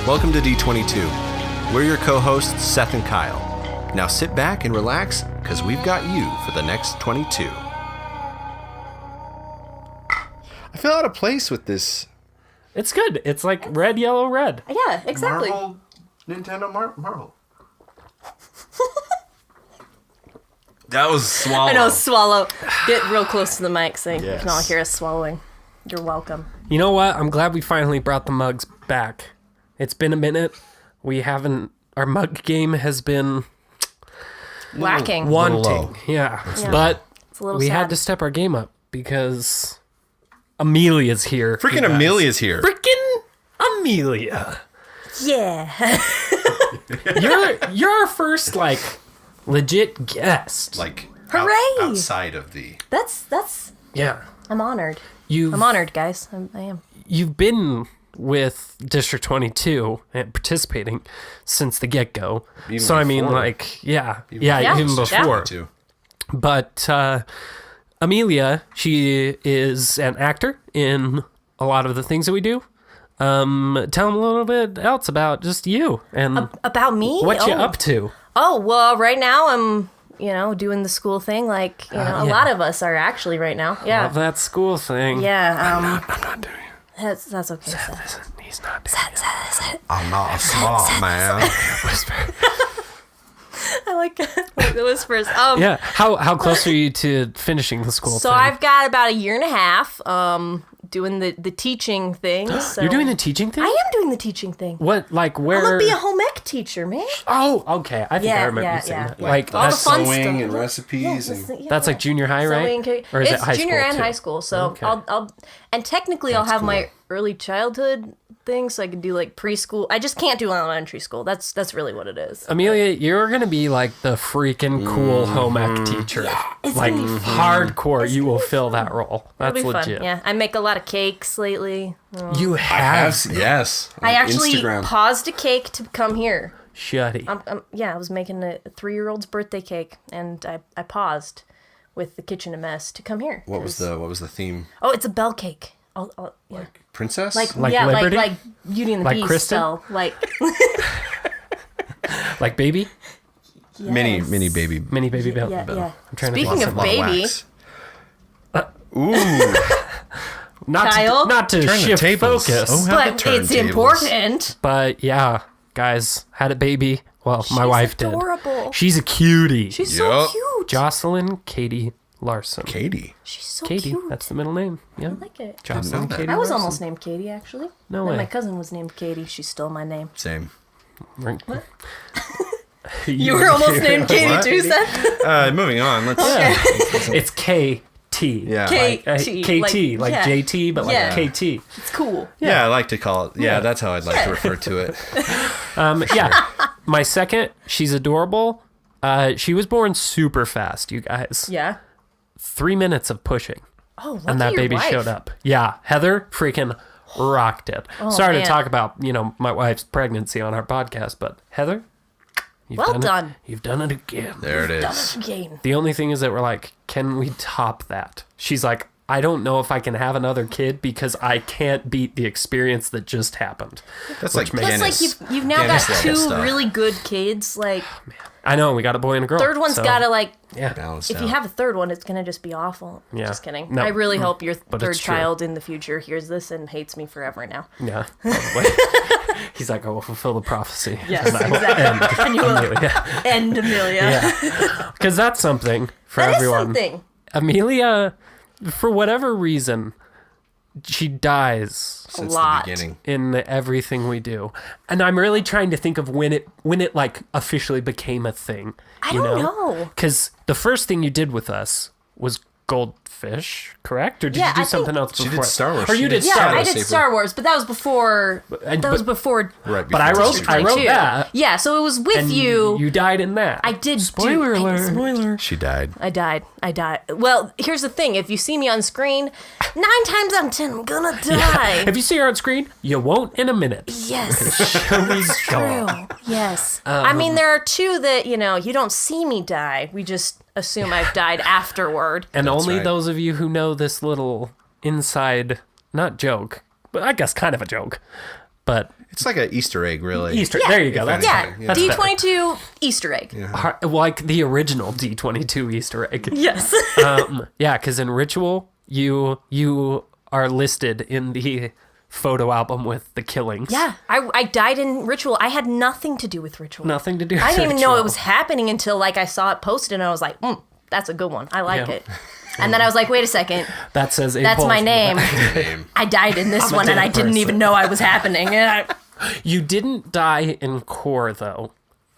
Welcome to D22. We're your co-hosts, Seth and Kyle. Now sit back and relax, because we've got you for the next 22. I feel out of place with this. It's good. It's like red, yellow, red. Yeah, exactly. Nintendo Marvel. That was swallow. I know, swallow. Get real close to the mic so you Yes. can all hear us swallowing. You're welcome. You know what? I'm glad we finally brought the mugs back. It's been a minute. Our mug game has been Lacking. wanting. Yeah. But It's a little we sad. had to step our game up because Amelia's here. Freaking you guys. Amelia's here. Freaking Amelia. Yeah. You're our first, legit guest. Hooray! Outside of the... That's. Yeah. I'm honored. I'm I'm honored, guys. I am. You've been with District 22 and participating since the get-go. Even so, I mean, before. even before. Too. But Amelia, she is an actor in a lot of the things that we do. Tell them a little bit else about just you and About me? what you up to. Oh, well, right now I'm, doing the school thing like, a lot of us are actually right now. Yeah. Love that school thing. Yeah. I'm not doing it. That's okay. Seth. He's not doing it. I'm not a smart man. I like the whispers. Yeah. How close are you to finishing the school So thing? I've got about a year and a half doing the teaching thing. So You're doing the teaching thing? I am doing the teaching thing. What, where? I'm going to be a home ec teacher, man. Oh, okay. I think I Yeah, remember yeah, you saying yeah. that. All the That's, fun Sewing stuff. and recipes and... that's like junior high, right? Or is it's it high junior school and too? high school. So Okay. I'll and technically I'll have my early childhood thing, so I can do like preschool. I just can't do elementary school. That's really what it is. Amelia, you're gonna be like the freaking cool home ec teacher. It's Like gonna be hardcore, you will fill that role. That's It'll be legit. fun. Yeah, I make a lot of cakes lately. You have Yes. I on actually Instagram. paused a cake to come here. shutty. I was making a 3-year-old's birthday cake, and I paused with the kitchen a mess to come here. What was the theme? Oh, it's a bell cake. Yeah. Princess? Like yeah, Liberty? like Beauty and the Like Beast Kristen? style. Like Like baby? Mini yes. baby. Mini baby bell. Yeah, yeah. I'm trying Speaking to of think Lot of baby, wax. Ooh. Kyle? not to Turn the shift tables. focus. Oh, have but the it's turntables. important. But yeah, guys, had a baby. Well, my She's wife adorable. did. She's a cutie. She's Yup. so cute. Jocelyn Katie Larson. Katie. She's so Katie, cute. that's the middle name. Yeah. I like it. Jocelyn know that. Katie I was Larson. almost named Katie, actually. No Then way. my cousin was named Katie. She stole my name. Same. You were almost named Katie What? too, Seth? Moving on. Let's. It's KT. Yeah. KT. KT, like yeah. JT, but Yeah. like KT. It's cool. Yeah, I like to call it. Yeah, that's how I'd like to refer to it. Yeah. My second, she's adorable. She was born super fast, you guys. Yeah. 3 minutes of pushing. Oh, lucky And that your baby wife. showed up. Yeah, Heather freaking rocked it. Sorry man. to talk about, my wife's pregnancy on our podcast, but Heather, you've Well done done. it. You've done it again. There it is. Game. The only thing is that we're like, can we top that? She's like, I don't know if I can have another kid because I can't beat the experience that just happened. That's like Plus, Guinness. like you've now got Guinness level 2 stuff. really good kids. Like I know, we got a boy and a girl. third one's so, gotta like. Yeah. Balanced If out. you have a third one, it's gonna just be awful. Yeah. Just kidding. No. I really hope your But third it's true. child in the future hears this and hates me forever now. Yeah. Probably. He's like, I will fulfill the prophecy. Yes, And I will exactly. And you will Yeah. end Amelia. Yeah. Because that's something for That is everyone. something. Amelia, for whatever reason, she dies Since lot. the beginning. in everything we do. And I'm really trying to think of when it like officially became a thing. I don't know. Because the first thing you did with us was Goldfish, correct? Or did Yeah, you do I think- something else She before? did Star Wars. Or you She did did Yeah, Star I Wars. did Saber. Star Wars, but that was before. And- That was but- before. Right But I before wrote District I wrote 22. that. Yeah, so it was with And you. You died in that. I did. Spoiler alert. Spoiler. She died. I died. Well, here's the thing: if you see me on screen, 9 times out of 10, I'm gonna die. If you see her on screen, you won't in a minute. Yes. She's True. gone. Yes. I mean, there are 2 that, you don't see me die. We just assume I've died afterward. And That's only right. those of you who know this little inside, not joke, but I guess kind of a joke. but It's like an Easter egg, really. Easter. Yeah. There you go. That's Yeah, That's better. D22 Easter egg. Like the original D22 Easter egg. Yes. Yeah, because in Ritual, you are listed in the photo album with the killings. Yeah, I died in Ritual. I had nothing to do with Ritual. Nothing to do with I didn't even know Ritual. it was happening until like I saw it posted and I was like, that's a good one. I like Yeah. it. And then I was like, wait a second. That says That's my name. Name. I died in this I'm a one and I dead didn't person. even know I was happening. And You didn't die in Core, though.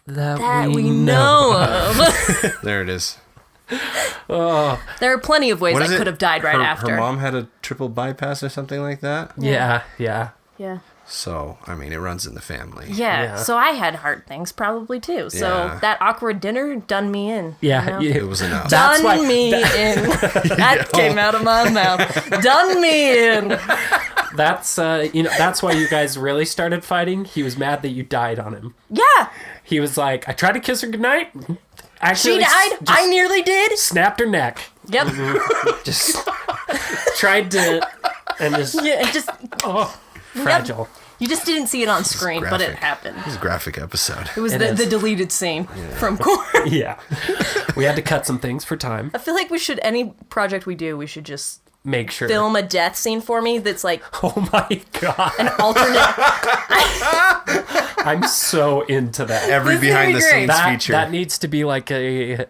that we know of. There it is. There are plenty of ways What I is it? could have died right after. Her mom had a triple bypass or something like that. Yeah. Yeah. So, I mean, it runs in the family. Yeah. So I had heart things probably too. So Yeah. that awkward dinner done me in. Yeah. you know? It was enough. That's Done why- me in. That came out of my mouth. Done me in. That's that's why you guys really started fighting. He was mad that you died on him. Yeah. He was like, I tried to kiss her goodnight. She Actually, died. just I nearly did. snapped her neck. Yep. Just tried to, and just Yeah. It just fragile. you just didn't see it on screen, but it graphic. happened. It was a graphic episode. It was It the is. deleted scene from Core. Yeah. We had to cut some things for time. I feel like we should any project we do, we should just Make sure. film a death scene for me that's like Oh my god. an alternate. I'm so into that. Every This is gonna behind the be great. scenes That, feature. that needs to be like an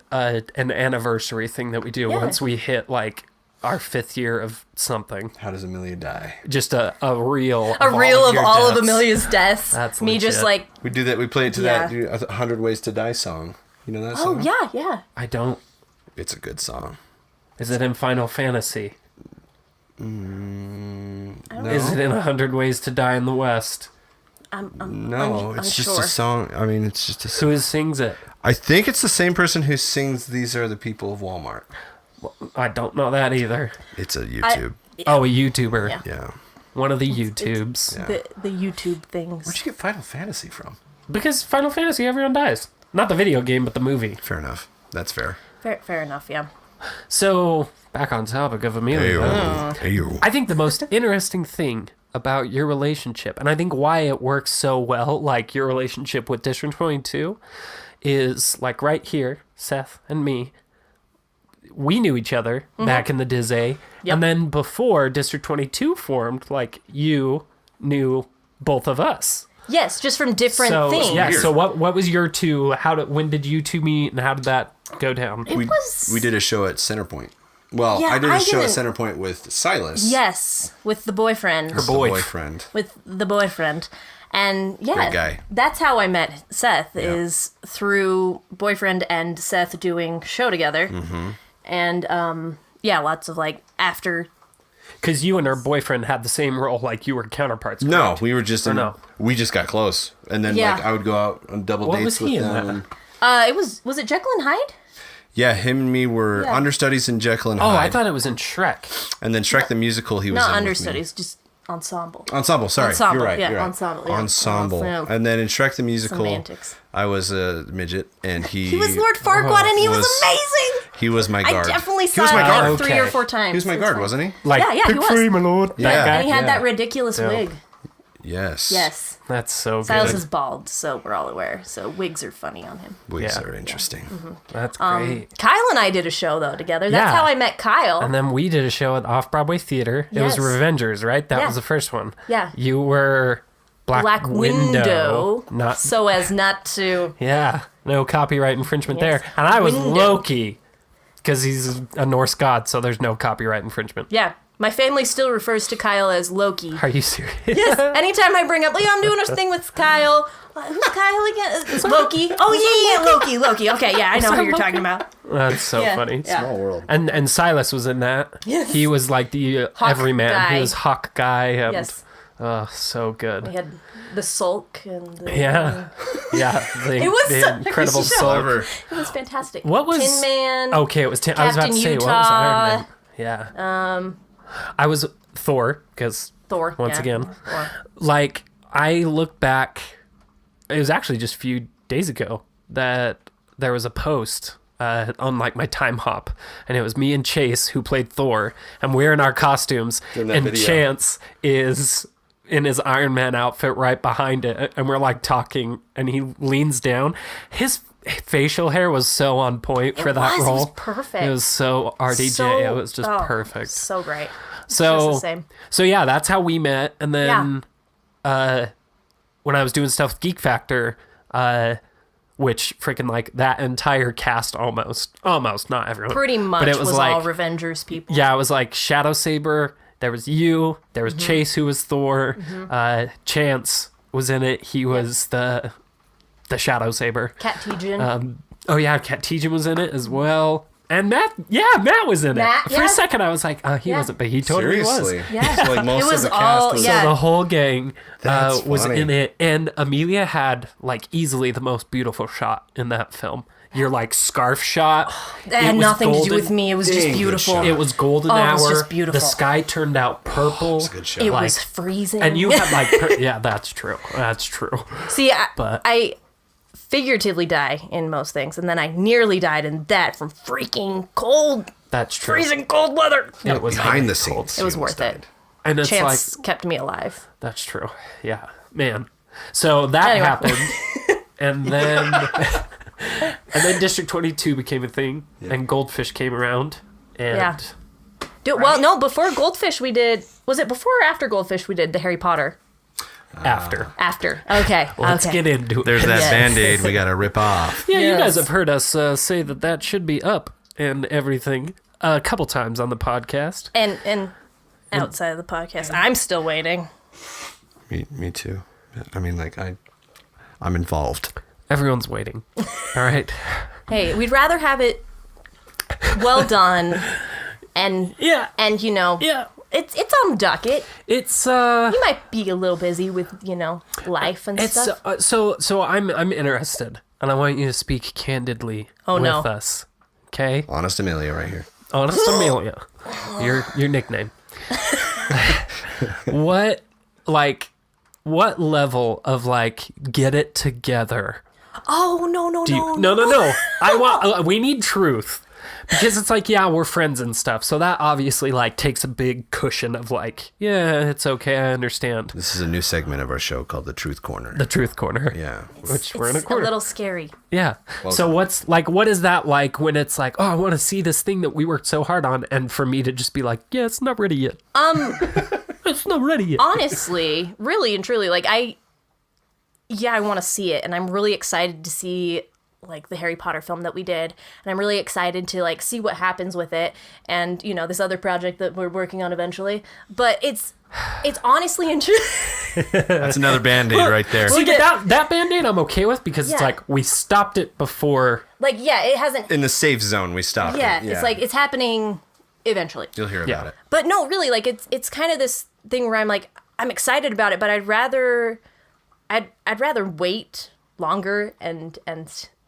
anniversary thing that we do Yeah. once we hit like our 5th year of something. How does Amelia die? Just a reel. A reel of your all of deaths. Amelia's deaths. That's me just legit. like, We do that. We play it to Yeah. that 100 Ways to Die song. You know that oh song? yeah. I don't. It's a good song. Is it in Final Fantasy? No, Is it in 100 Ways to Die in the West? no, I'm it's just sure. a song. I mean, it's just a song. Who sings it? I think it's the same person who sings "These Are the People of Walmart." I don't know that either. It's a YouTube. Oh, a YouTuber. Yeah. Yeah. One of the YouTubes. Yeah. The YouTube things. Where'd you get Final Fantasy from? Because Final Fantasy, everyone dies. Not the video game, but the movie. Fair enough. That's fair. Fair enough. Yeah. So, back on topic of Amelia. Ayo. I think the most interesting thing about your relationship, and I think why it works so well, like your relationship with District 22, is like right here, Seth and me, we knew each other back in the Diz-A. Yep. And then before District 22 formed, like you knew both of us. Yes, just from different So things. yeah, so what was your two? When did you two meet, and how did that go down? We did a show at Centerpoint. Well, Yeah, I did a I show at didn't- Centerpoint with Silas. Yes, with the boyfriend. the boy. boyfriend. With the boyfriend. And yeah, Great guy. that's how I met Seth, is through boyfriend and Seth doing show together. Mm-hmm. And yeah, lots of like after. Because you and her boyfriend had the same role, like you were counterparts. No, correct? we were just in. no? We just got close, and then Yeah. like I would go out on double What dates was he with in them. that? It was it Jekyll and Hyde? Yeah, him and me were Yeah. understudies in Jekyll and Oh, Hyde. I thought it was in Shrek. And then Shrek the musical, he was Not in with me. understudies, just ensemble. Ensemble, sorry. Ensemble, You're right. yeah, you're right. ensemble, yeah. Ensemble. Ensemble. And then in Shrek the musical, Semantics. I was a midget, and he He was Lord Farquaad, and he was amazing. He was my guard. I definitely He saw was my him guard. like 3 or Okay. 4 times. He was my It's guard, fine. wasn't he? Like, Yeah, he pick was. free, my lord. Yeah. That guy. And he had Yeah. that ridiculous Yeah. wig. Yes. Yes. That's so Silas good. is bald, so we're all aware. So wigs are funny on him. Wigs Yeah. are interesting. That's great. Kyle and I did a show though together. That's Yeah. how I met Kyle. And then we did a show at Off Broadway Theater. It was Yes. Revengers, right? That Yeah. was the first one. Yeah. You were Black Window, Not. so as not to. Yeah. No copyright infringement Yes. there. And I was Window. Loki because he's a Norse god, so there's no copyright infringement. Yeah, my family still refers to Kyle as Loki. Are you serious? Yes. Anytime I bring up, yeah, I'm doing a thing with Kyle. Who's Kyle again? It's Loki. Oh yeah, Loki. Okay, yeah, I know who you're talking about. That's so Yeah, funny. yeah. Small world. And Silas was in that. Yes. He was like the Hawk everyman. guy. He was Hawk guy. And, Yes. Oh, so good. We had the sulk and the, Yeah. Yeah. The, It was the such a incredible good show. soul. Clever. It was fantastic. What was Tin Man? Okay, it was I was about to Captain say what was Utah. Iron Man? Yeah. I was Thor because Thor. once yeah. again, Thor. like I look back, it was actually just a few days ago that there was a post on like my time hop, and it was me and Chase who played Thor, and we're in our costumes, In that and video. Chance is in his Iron Man outfit right behind it, and we're like talking, and he leans down. His facial hair was so on point for that role. It was perfect. It was so RDJ. It was just perfect. So great. So, just the same. so yeah, that's how we met. And then when I was doing stuff with Geek Factor, which freaking like that entire cast almost, not everyone. Pretty much but it was like, all Revengers people. Yeah, it was like Shadow Saber. There was you. There was Chase, who was Thor. Chance was in it. He was the Shadow Saber. Kat Tejan. Kat Tejan was in it as well. And Matt was in it. For a second, I was like, he wasn't, but he totally Seriously? was. Yeah. So like most It was of the cast all- was yeah. So the whole gang That's was funny. in it. And Amelia had like easily the most beautiful shot in that film. Your like scarf shot. That had nothing to do with me. It was just Dang, good beautiful. shot. It was golden Oh, it hour. was just beautiful. The sky turned out purple. It's a good shot. It like- was freezing. And you had like, yeah, that's true. That's true. See, But- I figuratively die in most things, and then I nearly died in that from freaking cold, That's true. freezing cold weather. It was behind the cold. scenes. It was he worth almost it. died. And it's Chance like, kept me alive. that's true. Yeah, man. So that Anyway. happened. And then District 22 became a thing, and Goldfish came around. And Yeah. Well, no, before Goldfish we did, was it before or after Goldfish we did the Harry Potter? after. After. Okay. Let's okay. get into it. There's that Yes. Band-Aid we gotta rip off. Yeah, you guys Yes. have heard us say that should be up and everything a couple times on the podcast. And outside of the podcast, I'm still waiting. Me too. I mean, like I'm involved. Everyone's waiting. All right. Hey, we'd rather have it well done, and Yeah. and Yeah. it's on docket. It's You might be a little busy with life and it's stuff. so I'm interested, and I want you to speak candidly with no. us. Okay? Honest Amelia right here. Honest Amelia. Your nickname. What level of like get it together? Oh no. No. I want we need truth. Because it's like, yeah, we're friends and stuff. So that obviously like takes a big cushion of like, yeah, it's okay, I understand. This is a new segment of our show called the Truth Corner. The truth corner. Yeah. Which we're in a It's a corner. little scary. Yeah. So what is that like when it's like, oh, I want to see this thing that we worked so hard on, and for me to just be like, yeah, it's not ready yet. It's not ready yet. Honestly, really and truly, like I want to see it, and I'm really excited to see like the Harry Potter film that we did, and I'm really excited to like see what happens with it, and this other project that we're working on eventually. But it's honestly interesting. That's another Band-Aid right there. See, that Band-Aid I'm okay with because it's Yeah. like we stopped it before. Like it hasn't. In the safe zone, we stopped Yeah, it. it's like it's happening eventually. You'll hear about it. But no, really, like it's kind of this thing where I'm like I'm excited about it, but I'd rather wait longer and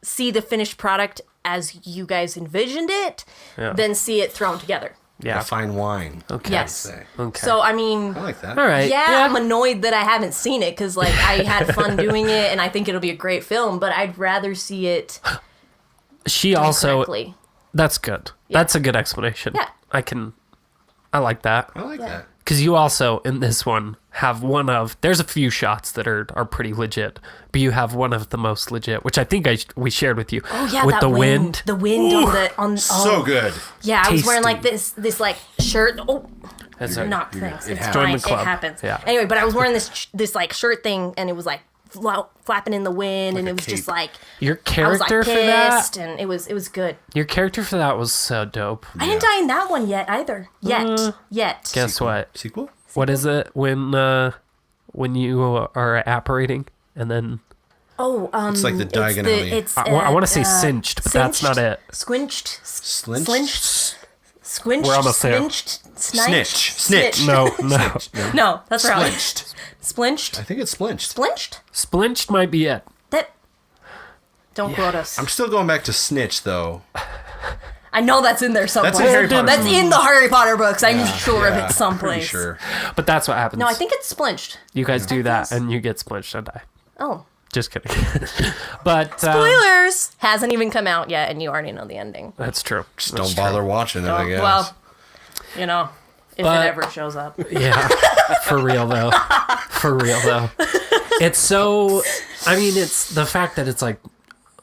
see the finished product as you guys envisioned it than see it thrown together. Yeah. A fine wine. Okay. Yes. Say. Okay. So I mean, I like that. All right. yeah, I'm annoyed that I haven't seen it because like I had fun doing it and I think it'll be a great film, but I'd rather see it She also. correctly. That's good. That's a good explanation. Yeah. I like that. I like that. Because you also, in this one, have there's a few shots that are pretty legit, but you have one of the most legit, which I think we shared with you. Oh yeah, with that the wind. The wind on So good. Yeah, I was wearing like Tasty. this like shirt. Oh, That's a- not things. it It's happens. Join fine. the club. It happens. Yeah. Anyway, but I was wearing this like shirt thing, and it was like flapping in the wind, and a it was just cape. like Your I was like character for that. pissed, and it was good. Your character for that was so dope. I didn't die in that one yet either. Yet. Guess what? Sequel? What is it when you are apparating and then Oh, It's like the diagonally. I want to say cinched, but that's not it. Squinched. Slinched? Slinched. Squinched. We're almost there. Slinched. Sniped. Snitch. No. No, that's wrong. Splinched. Splinched. I think it's splinched. Splinched. Splinched might be it. That. Don't quote us. I'm still going back to snitch, though. I know that's in there someplace. That's in Harry Potter. That's in the Harry Potter books. I'm sure of it someplace. Pretty sure. But that's what happens. No, I think it's splinched. you guys do that and you get splinched and die. Oh. Just kidding. But Spoilers! Hasn't even come out yet, and you already know the ending. that's true. Just don't bother watching it, I guess. Well, If it ever shows up. Yeah, for real though. For real though. It's so. I mean, it's the fact that it's like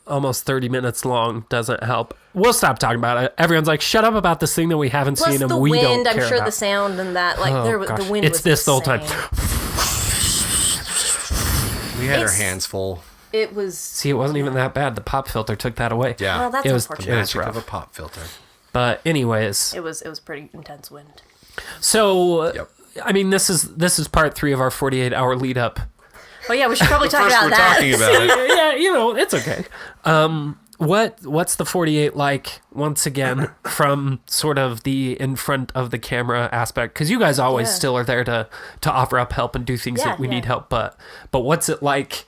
almost 30 minutes long doesn't help. We'll stop talking about it. Everyone's like, shut up about this thing that we haven't Plus seen and the we wind, don't care I'm sure about. the sound and that, like, the wind it's was this the whole time. insane. We had our It's- hands full. It was... See, it wasn't even that bad. The pop filter took that away. Yeah. Well, that's It was- unfortunate. it was Magic rough. of a pop filter. But anyways, It was pretty intense wind. so Yep. I mean, this is part 3 of our 48-hour lead up. Oh yeah, we should probably talk First about we're that. talking about it. Yeah, you know, it's okay. What's the 48 like once again from sort of the in front of the camera aspect? Because you guys always Yeah. still are there to offer up help and do things Yeah, that we yeah. need help. But what's it like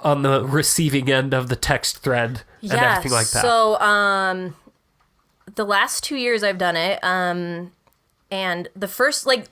on the receiving end of the text thread and everything like that? So the last 2 years I've done it, and the first like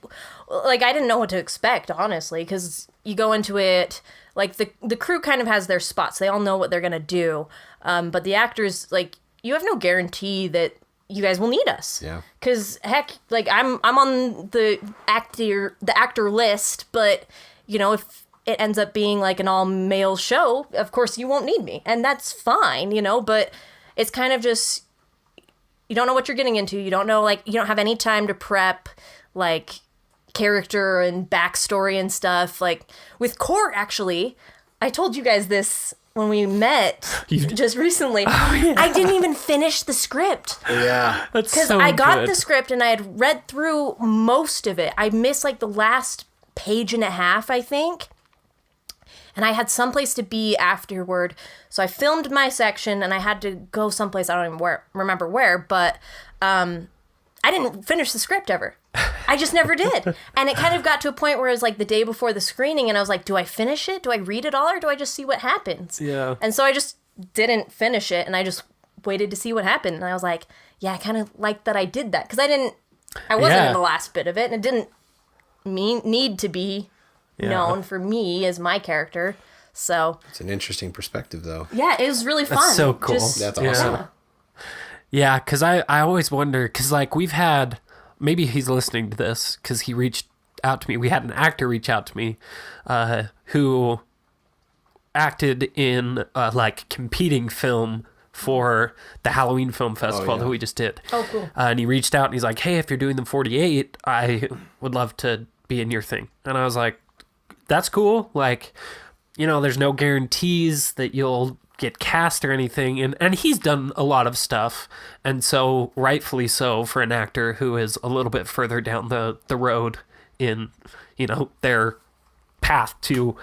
I didn't know what to expect, honestly, because you go into it like the crew kind of has their spots. They all know what they're gonna do, but the actors, like, you have no guarantee that you guys will need us. Yeah. Because heck, like I'm on the actor list, but you know, if it ends up being like an all male show, of course you won't need me, and that's fine, you know. But it's kind of just, you don't know what you're getting into. You don't know, like, you don't have any time to prep, like, character and backstory and stuff. Like, with Core, actually, I told you guys this when we met just recently. I didn't even finish the script. Yeah. That's Because so I got good. the script and I had read through most of it. I missed, like, the last page and a half, I think. And I had someplace to be afterward. So I filmed my section and I had to go someplace, I don't even remember where, but I didn't finish the script ever. I just never did. And it kind of got to a point where it was like the day before the screening and I was like, do I finish it? Do I read it all or do I just see what happens? Yeah. And so I just didn't finish it and I just waited to see what happened. And I was like, yeah, I kind of like that I did that. Because I wasn't Yeah. in the last bit of it and it didn't need to be known for me as my character. So It's an interesting perspective, though. yeah, it was really fun. That's so cool. That's Yeah. awesome. Yeah, because I always wonder, because, like, we've had, maybe he's listening to this, because he reached out to me. We had an actor reach out to me who acted in, like, competing film for the Halloween Film Festival that we just did. Oh, cool. And he reached out and he's like, hey, if you're doing the 48, I would love to be in your thing. And I was like, that's cool. Like, you know, there's no guarantees that you'll get cast or anything. And he's done a lot of stuff. And so rightfully so for an actor who is a little bit further down the road in, you know, their path to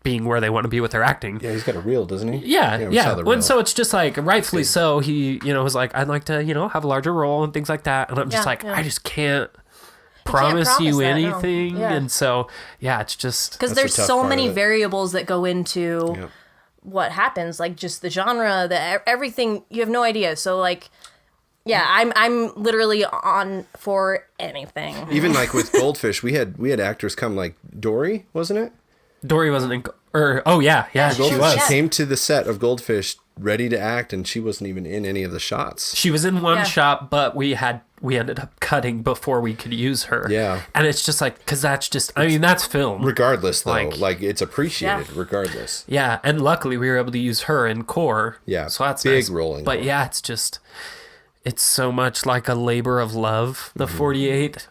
being where they want to be with their acting. Yeah, he's got a reel, doesn't he? Yeah, we yeah. saw the When, reel. so it's just like, rightfully so, he, you know, was like, I'd like to, you know, have a larger role and things like that. And I'm just Yeah, like, yeah. I just can't promise promise you that, no. anything. Yeah. And so, yeah, it's just, Because That's there's the tough so part many of it. variables that go into Yep. what happens, like just the genre, everything. You have no idea. So like, yeah, I'm literally on for anything. Even like with Goldfish, we had actors come, like Dory, wasn't it? Dory wasn't in, or, oh yeah, she Goldfish, was. She came to the set of Goldfish ready to act, and she wasn't even in any of the shots. She was in one Yeah. shot, but we ended up cutting before we could use her. Yeah. And it's just like, because that's just, I mean, that's film. Regardless, though, Like- like it's appreciated. Yeah. Regardless. Yeah, and luckily we were able to use her in Core. Yeah, so that's big nice. role in But Core. yeah, it's just, it's so much like a labor of love. The 48,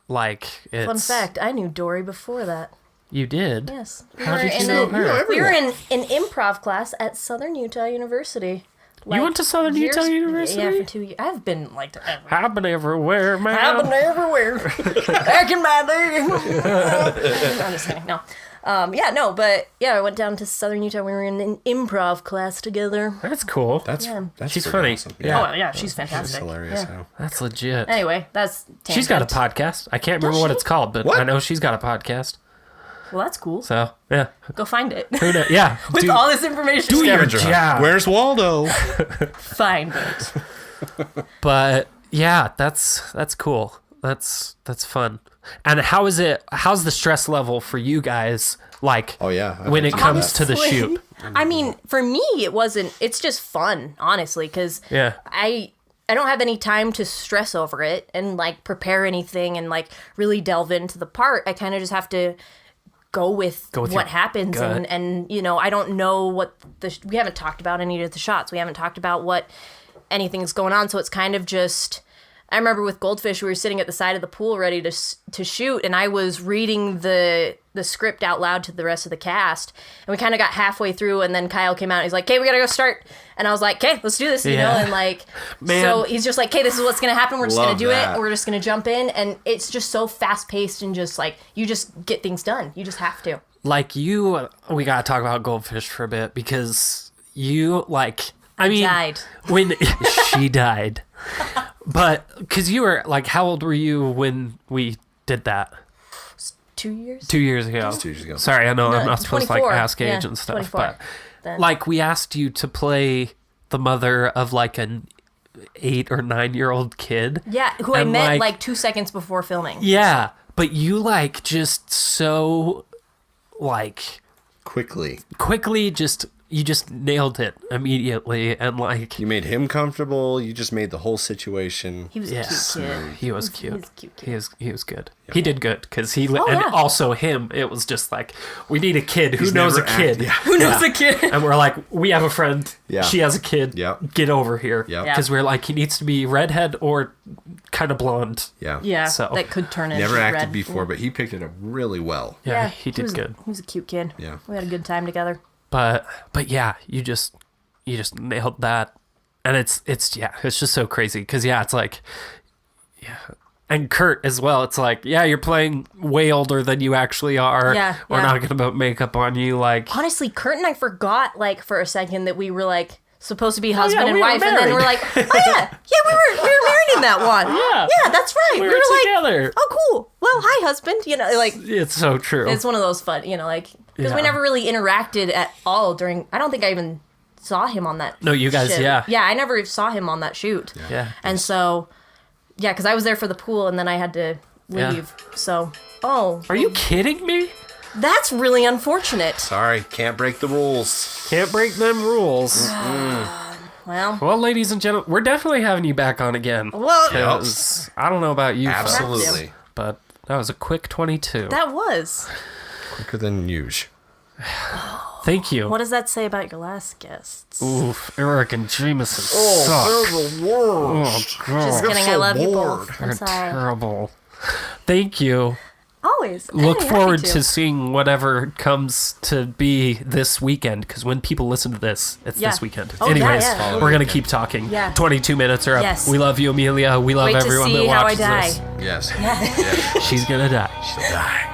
like it's. Fun fact: I knew Dory before that. You did. Yes. How We did were you in know a- her? We were in an improv class at Southern Utah University. You went to Southern Utah University? Yeah, for 2 years. I've been like to everywhere. I've been everywhere, man. I've been everywhere. Back in my day. I'm just kidding. No. Yeah, no, but yeah, I went down to Southern Utah. We were in an improv class together. That's cool. That's She's pretty funny. Awesome. Yeah. Oh, yeah, she's She's fantastic. hilarious. Yeah. Now. That's legit. Anyway, that's She's got a tangent. podcast. I can't remember Does what she? it's called, but What? I know she's got a podcast. Well, that's cool. So, yeah. Go find it. Who knows? Yeah. With do- all this information. do your Scavenger hunt. job. Where's Waldo? Find it. But yeah, that's cool. That's fun. And how's the stress level for you guys, like, Oh, yeah. I when bet it you comes to the Honestly, shoot? I mean, for me, it's just fun, honestly, because Yeah. I I don't have any time to stress over it and like prepare anything and like really delve into the part. I kind of just have to go with what happens and you know, I don't know what we haven't talked about any of the shots. We haven't talked about what anything's going on, so it's kind of just. I remember with Goldfish, we were sitting at the side of the pool ready to shoot, and I was reading the script out loud to the rest of the cast, and we kind of got halfway through, and then Kyle came out, and he's like, "Okay, we gotta go start," and I was like, "Okay, let's do this," you know, and like, so he's just like, "Okay, this is what's gonna happen. We're just gonna do it. We're just gonna jump in," and it's just so fast paced and just like you just get things done. You just have to. Like we gotta talk about Goldfish for a bit because you like. I mean, died. When she died. But, because you were, like, how old were you when we did that? 2 years? 2 years ago. 2 years ago. Sorry, I know I'm not supposed to, like, 24. ask age and stuff, 24. but, Then. like, we asked you to play the mother of, like, an 8 or 9-year-old kid. Yeah, who I met, like 2 seconds before filming. Yeah, but you, like, just so, like... Quickly, you just nailed it immediately, and like you made him comfortable. You just made the whole situation. He was a cute kid. He was cute. He was a cute kid. He was good. Yeah. He did good because and yeah. also him. It was just like we need a kid who knows a kid. Who knows a kid? And we're like, we have a friend. Yeah. She has a kid. Yeah. Get over here. Yeah. Because we're like, he needs to be redhead or kind of blonde. Yeah. Yeah. So that could turn into never acted red. before, but he picked it up really well. Yeah, he did good. He was a cute kid. Yeah. We had a good time together. But yeah, you just nailed that, and it's just so crazy because it's like and Kurt as well. It's like you're playing way older than you actually are. Yeah, we're not gonna put makeup on you. Like honestly, Kurt and I forgot like for a second that we were like supposed to be husband and we were wife, and then married. we're like, oh yeah, we were married in that one. Yeah, that's right. we were like, together. oh cool. Well, hi husband. You know, like It's so true. it's one of those fun. You know, like because we Yeah. never really interacted at all during. I don't think I even saw him on that. No, you guys, shoot. yeah. Yeah, I never saw him on that shoot. Yeah. And so, yeah, because I was there for the pool and then I had to leave. So, Are you kidding me? that's really unfortunate. Sorry, can't break the rules. Can't break them rules. Well, ladies and gentlemen, we're definitely having you back on again. well, 'Cause I don't know about you, folks, Absolutely. but that was a quick 22. that was. Quicker than usual. Thank you. What does that say about your last guests? Oof, Eric and Jameson suck. the worst. Oh, God. Just kidding. I love you both. I'm They're sorry. terrible. Thank you. Always. Look I'd be forward happy to seeing whatever comes to be this weekend, because when people listen to this, it's Yeah. this weekend. Oh, yeah, Anyways, yeah. we're going to keep talking. Yeah. 22 minutes are up. Yes. We love you, Amelia. We love Wait to everyone see that how I watches die. this. Yes. She's going to die. She'll die.